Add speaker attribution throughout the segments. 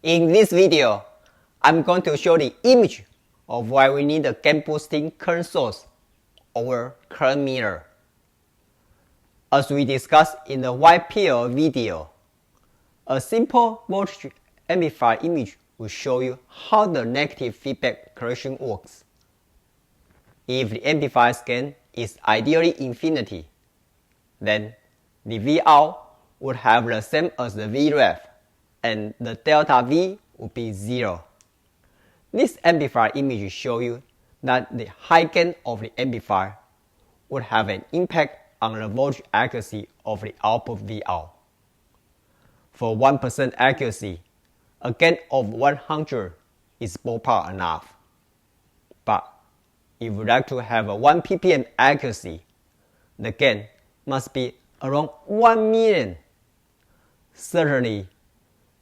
Speaker 1: In this video, I'm going to show the image of why we need a gain boosting current source over current mirror. As we discussed in the YPL video, a simple voltage amplifier image will show you how the negative feedback correction works. If the amplifier's gain is ideally infinity, then the Vout would have the same as the Vref, and the delta V would be 0. This amplifier image shows you that the high gain of the amplifier would have an impact on the voltage accuracy of the output Vout. For 1% accuracy, a gain of 100 is ballpark enough. But if you like to have a 1 ppm accuracy, the gain must be around 1 million. Certainly,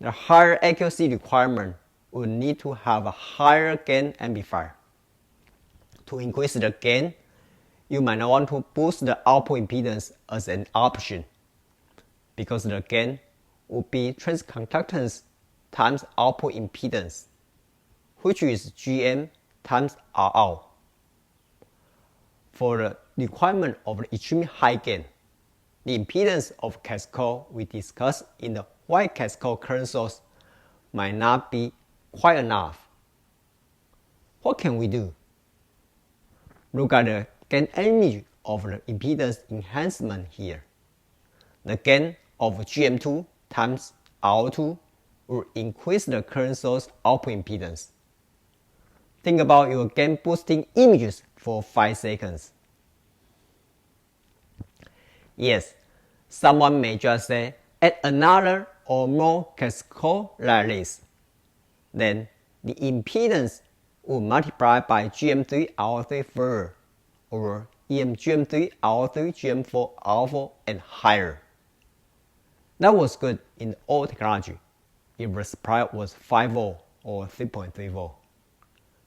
Speaker 1: the higher accuracy requirement would need to have a higher gain amplifier. To increase the gain, you might not want to boost the output impedance as an option, because the gain would be transconductance times output impedance, which is GM times Rout. For the requirement of the extremely high gain, the impedance of cascade we discussed in the white cascade current source might not be quite enough. What can we do? Look at the gain image of the impedance enhancement here. The gain of GM2 times Rout will increase the current source output impedance. Think about your gain boosting images for 5 seconds. Yes, someone may just say, add another or more cascade like this. Then the impedance will multiply by GM3 Rout3 further, or GM3 Rout3 GM4 Rout4 and higher. That was good in the old technology if the supply was 5 volt or 3.3 volt.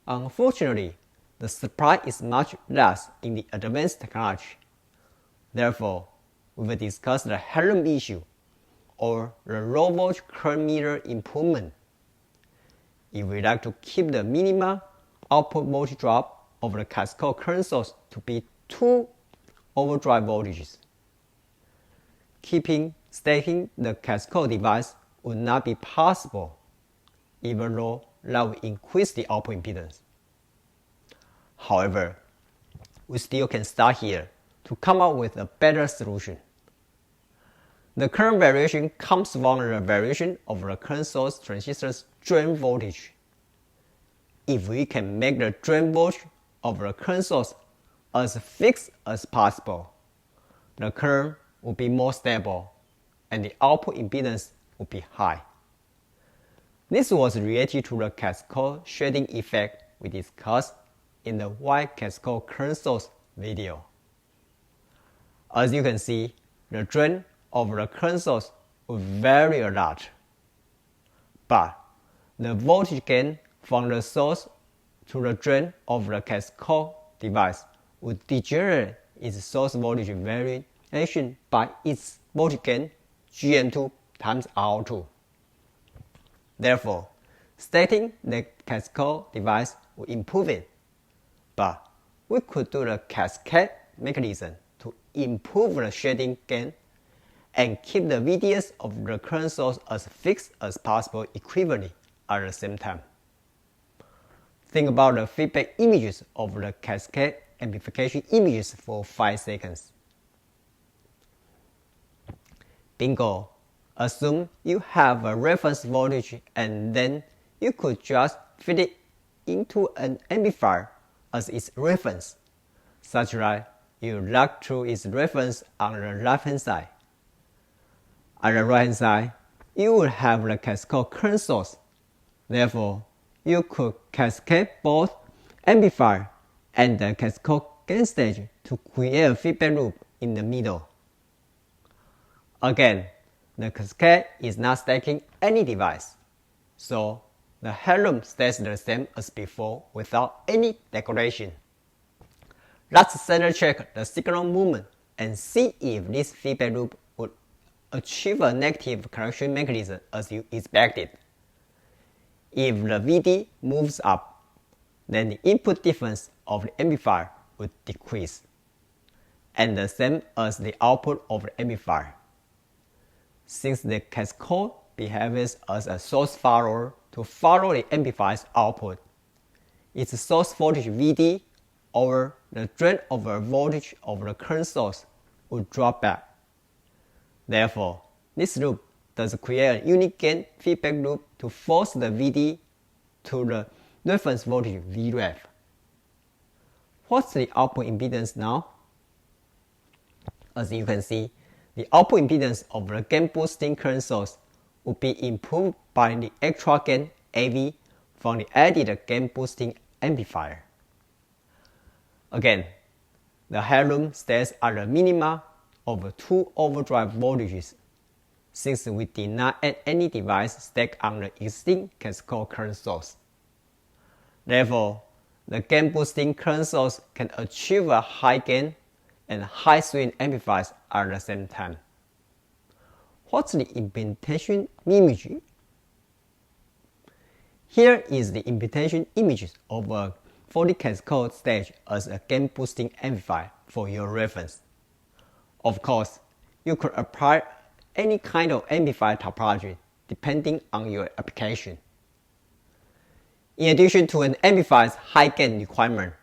Speaker 1: Unfortunately, the supply is much less in the advanced technology. Therefore, we will discuss the Headroom issue, or the low voltage current meter improvement. If we like to keep the minimum output voltage drop of the cascade current source to be 2 overdrive voltages, stacking the cascade device would not be possible, even though that will increase the output impedance. However, we still can start here to come up with a better solution. The current variation comes from the variation of the current source transistor's drain voltage. If we can make the drain voltage of the current source as fixed as possible, the current will be more stable and the output impedance will be high. This was related to the cascade shading effect we discussed in the white cascade current source video. As you can see, the drain of the current source will vary a lot, but the voltage gain from the source to the drain of the cascade device would degenerate its source voltage variation by its voltage gain GM2 times Rout2. Therefore, stacking the cascade device will improve it, but we could do the cascade mechanism to improve the shading gain and keep the VDS of the current source as fixed as possible equivalently at the same time. Think about the feedback images of the cascade amplification images for 5 seconds. Bingo! Assume you have a reference voltage and then you could just feed it into an amplifier as its reference, such that you look through its reference on the left hand side. At the right hand side, you will have the cascade current source. Therefore, you could cascade both amplifier and the cascade gain stage to create a feedback loop in the middle. Again, the cascade is not stacking any device, so the Headroom stays the same as before without any degradation. Let's center check the signal movement and see if this feedback loop would achieve a negative correction mechanism as you expected. If the VD moves up, then the input difference of the amplifier would decrease, and the same as the output of the amplifier. Since the cascade behaves as a source follower to follow the amplifier's output, its source voltage VD over the drain over voltage of the current source would drop back. Therefore, this loop does create a unique gain feedback loop to force the VD to the reference voltage Vref. What's the output impedance now? As you can see, the output impedance of the gain boosting current source would be improved by the extra gain AV from the added gain boosting amplifier. Again, the headroom stays at the minima of 2 overdrive voltages, since we did not add any device stacked on the existing cascade current source. Therefore, the gain boosting current source can achieve a high gain and high swing amplifiers at the same time. What's the implementation image? Here is the implementation image of a 40 cascade stage as a gain boosting amplifier for your reference. Of course, you could apply any kind of amplifier topology depending on your application. In addition to an amplifier's high gain requirement,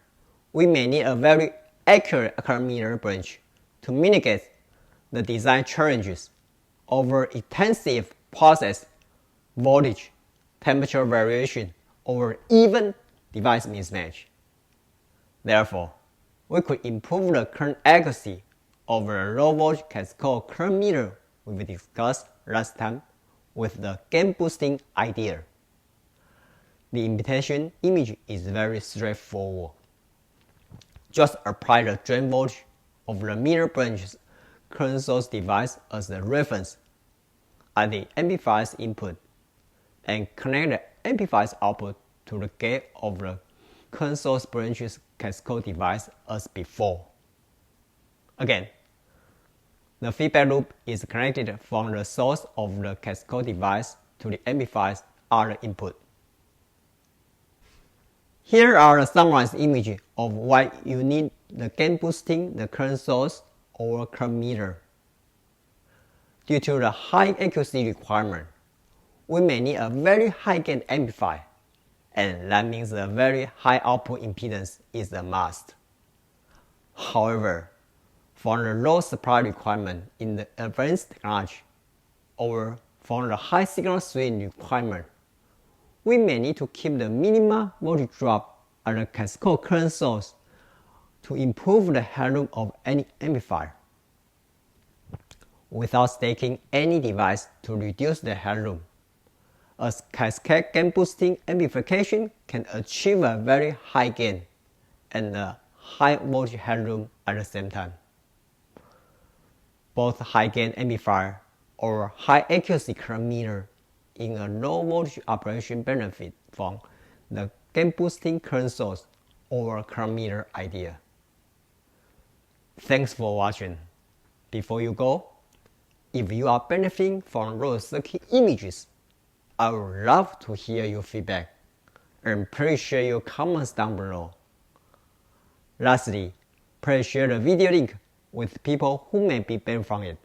Speaker 1: we may need a very accurate accelerometer branch to mitigate the design challenges over intensive process, voltage, temperature variation, or even device mismatch. Therefore, we could improve the current accuracy of the low voltage cascade current meter we discussed last time with the gain boosting idea. The implementation image is very straightforward. Just apply the drain voltage of the meter branch's current source device as the reference at the amplifier's input, and connect the amplifier's output to the gate of the current source branch's cascade device as before. Again, the feedback loop is connected from the source of the cascade device to the amplifier's other input. Here are the summarized images of why you need the gain boosting the current source or current meter. Due to the high accuracy requirement, we may need a very high gain amplifier, and that means a very high output impedance is a must. However, for the low supply requirement in the advanced technology, or for the high signal swing requirement, we may need to keep the minimal voltage drop at the cascade current source to improve the headroom of any amplifier, without stacking any device to reduce the headroom, as cascade gain boosting amplification can achieve a very high gain and a high voltage headroom at the same time. Both high gain amplifier or high accuracy current meter in a low voltage operation benefit from the gain boosting current source or current meter idea. Thanks for watching. Before you go, if you are benefiting from those circuit images, I would love to hear your feedback, and please share your comments down below. Lastly, please share the video link with people who may be benefiting from it.